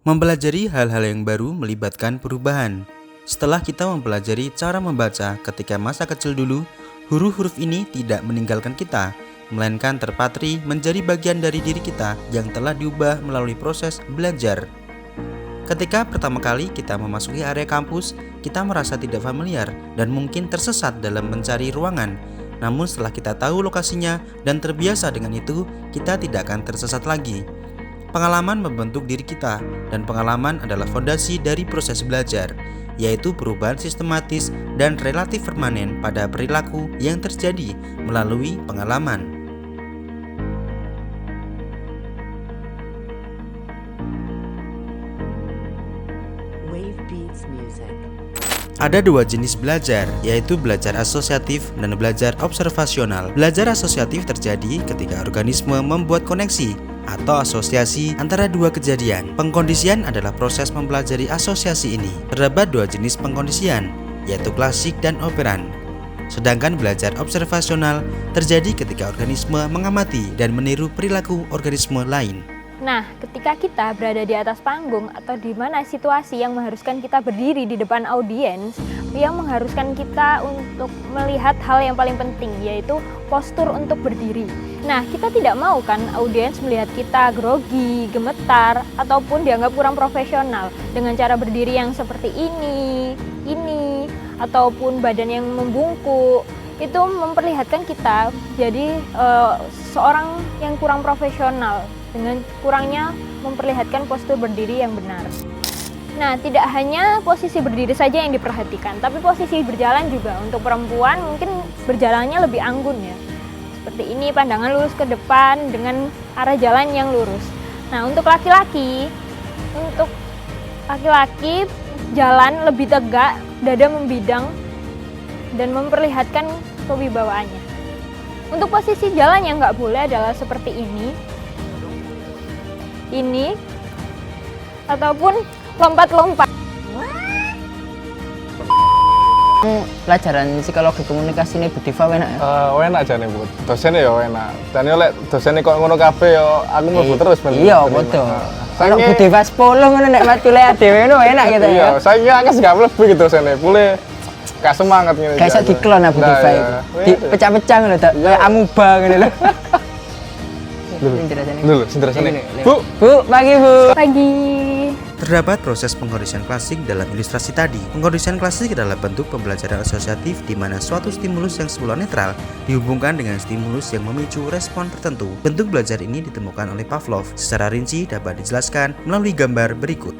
Mempelajari hal-hal yang baru melibatkan perubahan. Setelah kita mempelajari cara membaca ketika masa kecil dulu, huruf-huruf ini tidak meninggalkan kita, melainkan terpatri menjadi bagian dari diri kita yang telah diubah melalui proses belajar. Ketika pertama kali kita memasuki area kampus, kita merasa tidak familiar dan mungkin tersesat dalam mencari ruangan. Namun setelah kita tahu lokasinya dan terbiasa dengan itu, kita tidak akan tersesat lagi. Pengalaman membentuk diri kita, dan pengalaman adalah fondasi dari proses belajar, yaitu perubahan sistematis dan relatif permanen pada perilaku yang terjadi melalui pengalaman. Ada dua jenis belajar, yaitu belajar asosiatif dan belajar observasional. Belajar asosiatif terjadi ketika organisme membuat koneksi atau asosiasi antara dua kejadian. Pengkondisian adalah proses mempelajari asosiasi ini. Terdapat dua jenis pengkondisian, yaitu klasik dan operan. Sedangkan belajar observasional terjadi ketika organisme mengamati dan meniru perilaku organisme lain. Nah, ketika kita berada di atas panggung atau di mana situasi yang mengharuskan kita berdiri di depan audiens, yang mengharuskan kita untuk melihat hal yang paling penting, yaitu postur untuk berdiri. Nah, kita tidak mau kan audiens melihat kita grogi, gemetar, ataupun dianggap kurang profesional dengan cara berdiri yang seperti ini, ataupun badan yang membungkuk. Itu memperlihatkan kita jadi seorang yang kurang profesional dengan kurangnya memperlihatkan postur berdiri yang benar. Nah, tidak hanya posisi berdiri saja yang diperhatikan, tapi posisi berjalan juga. Untuk perempuan mungkin berjalannya lebih anggun ya. Seperti ini, pandangan lurus ke depan dengan arah jalan yang lurus. Nah, untuk laki-laki jalan lebih tegak, dada membidang dan memperlihatkan kewibawaannya. Untuk posisi jalan yang nggak boleh adalah seperti ini, ataupun lompat-lompat. Pelajaran psikologi komunikasi ini Bu Diva enak ya? Enak aja nih Bu, dosennya ya enak. Dan lek dosennya kok ngono kabeh ya aku mlebu terus men. Iya, betul. Kalau Bu Diva 10 ngono nek mati lek dhewe ngono enak gitu ya. Iya, saya kan gak mlebu gitu dosennya. Boleh gak semangat ngene. Kayak iso diklon Bu Diva itu. Dipecah-pecah ngono to, kayak amuba ngono lho. Dulu, sentrasane. Bu, pagi Bu. Pagi. Terdapat proses pengkondisian klasik dalam ilustrasi tadi. Pengkondisian klasik adalah bentuk pembelajaran asosiatif di mana suatu stimulus yang semula netral dihubungkan dengan stimulus yang memicu respon tertentu. Bentuk belajar ini ditemukan oleh Pavlov. Secara rinci dapat dijelaskan melalui gambar berikut.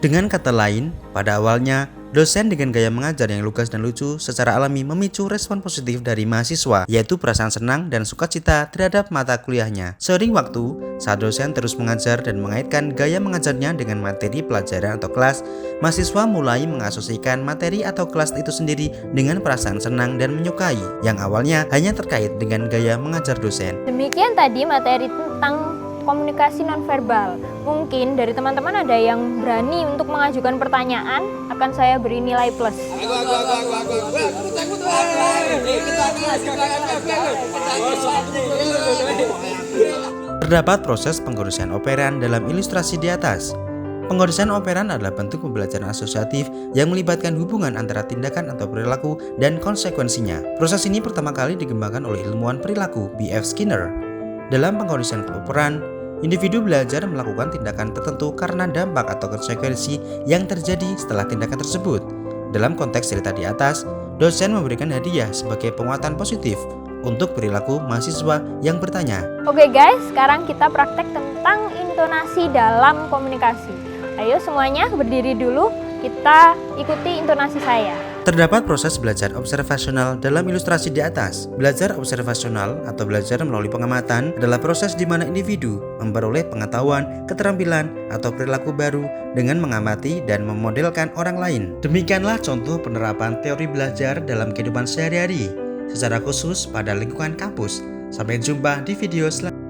Dengan kata lain, pada awalnya, dosen dengan gaya mengajar yang lugas dan lucu secara alami memicu respon positif dari mahasiswa, yaitu perasaan senang dan sukacita terhadap mata kuliahnya. Seiring waktu, saat dosen terus mengajar dan mengaitkan gaya mengajarnya dengan materi pelajaran atau kelas, mahasiswa mulai mengasosiasikan materi atau kelas itu sendiri dengan perasaan senang dan menyukai, yang awalnya hanya terkait dengan gaya mengajar dosen. Demikian tadi materi tentang komunikasi nonverbal. Mungkin dari teman-teman ada yang berani untuk mengajukan pertanyaan, akan saya beri nilai plus. Terdapat proses pengkondisian operan dalam ilustrasi di atas. Pengkondisian operan adalah bentuk pembelajaran asosiatif yang melibatkan hubungan antara tindakan atau perilaku dan konsekuensinya. Proses ini pertama kali dikembangkan oleh ilmuwan perilaku B.F. Skinner. Dalam pengkondisian operan, individu belajar melakukan tindakan tertentu karena dampak atau konsekuensi yang terjadi setelah tindakan tersebut. Dalam konteks cerita di atas, dosen memberikan hadiah sebagai penguatan positif untuk perilaku mahasiswa yang bertanya. Oke guys, sekarang kita praktek tentang intonasi dalam komunikasi. Ayo semuanya berdiri dulu, kita ikuti intonasi saya. Terdapat proses belajar observasional dalam ilustrasi di atas. Belajar observasional atau belajar melalui pengamatan adalah proses di mana individu memperoleh pengetahuan, keterampilan, atau perilaku baru dengan mengamati dan memodelkan orang lain. Demikianlah contoh penerapan teori belajar dalam kehidupan sehari-hari, secara khusus pada lingkungan kampus. Sampai jumpa di video selanjutnya.